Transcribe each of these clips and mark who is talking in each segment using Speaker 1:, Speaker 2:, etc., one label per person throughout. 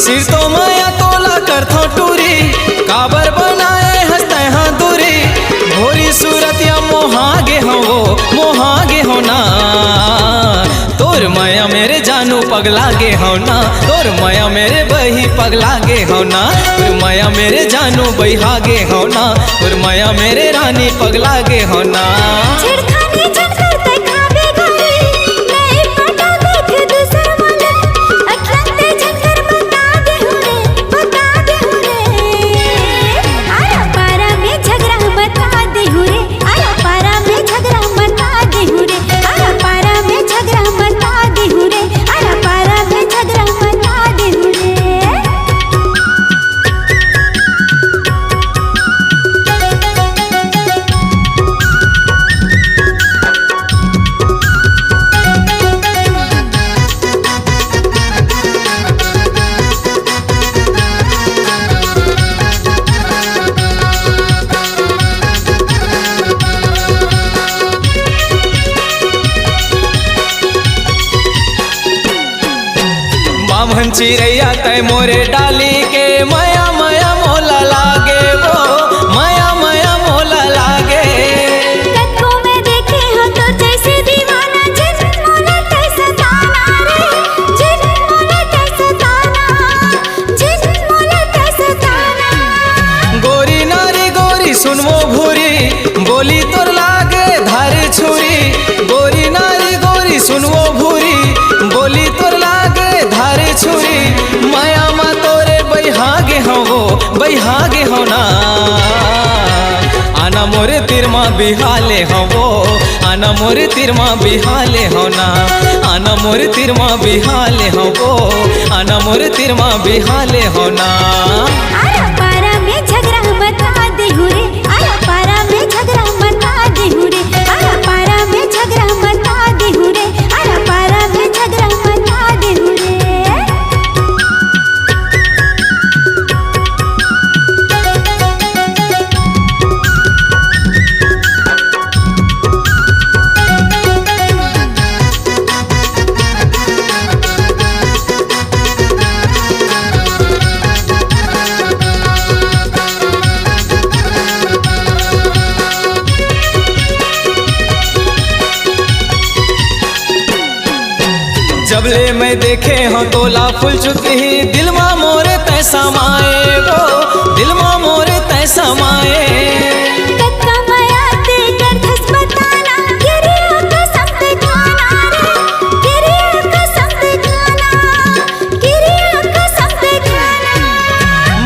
Speaker 1: सिर तो माया तोला करथो टूरी, काबर बनाए हंसते हाँ दूरी। भोरी सूरत या मोहागे हो मोहागे हो ना, तोर माया मेरे जानू पगला गे हो ना, तोर माया मेरे बही पगला गे हो ना, तोर माया मेरे जानू बहिहागे हो ना, तोर माया मेरे रानी पगला गे हो ना। बामन चिरैया तय मोरे डाली के माया माया मोला लागे वो, माया माया मोला लागे।
Speaker 2: कत्थों में देखे हो तो जैसे दीवाना, जिन मोला कैसे ताना रे, जिन मोला कैसे ताना, जिन मोला कैसे ताना।
Speaker 1: गोरी नारी गोरी सुनमो भूरी, बोली तोर लागे धारे छुरी। गोरी नारी गोरी सुनमो भूरी, बोली तोर लागे धारे छुरी। माया मा तोरे बहिहागे हो बहिहागे हो ना, आना मोरे तिरमा बिहाले हो, आना मोरे तिरमा बिहाले हो ना, आना मोरे तिरमा बिहाले हो, आना मोरे तिरमा बिहाले हो ना।
Speaker 2: आरा पारा में झगड़ा बता दे हुरे, आरा पारा में झगड़ा बता दे हुरे, आरा पारा में झगड़ा बता दे हुरे, आरा पारा में झगड़ा बता दे हुरे।
Speaker 1: जबले मैं देखे हो तोला फूल चुकी, दिल मा मोरे तैसा माए वो, दिल मा मोरे तैसा माए।
Speaker 2: कत्का माया ते कर धस बताना, गिरिया का सब दिखाना रे, गिरिया का सब दिखाना, गिरिया का सब दिखाना।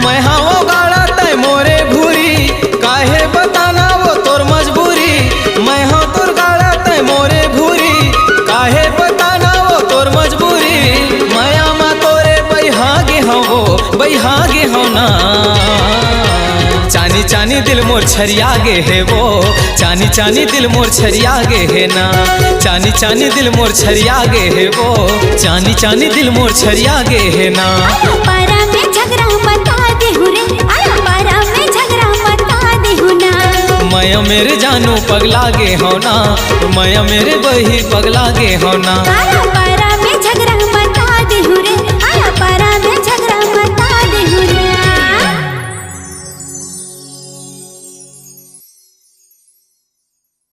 Speaker 1: मैं हाँ वो गाड़ा तय मोरे भूरी, काहे बताना वो तोर मजबूरी। मैं हाँ तोर गाड़ा तय मोरे भूरी, काहे बताना वो तोर मजबूरी। माया मा तोरे बहिहागे हो बहिहागे हो ना, चानी चानी दिल मोर छरिया गे है वो, चानी चानी दिल मोर छरिया गे है ना, चानी चानी दिल मोर छरिया गे है वो, चानी चानी दिल मोर छरिया गे है ना।
Speaker 2: आया पारा में झगड़ा बता दे हुरे, आया पारा में झगड़ा बता दे हुना।
Speaker 1: माया मेरे जानू पगला गे हो ना, माया मेरे बही पगला गे हो ना।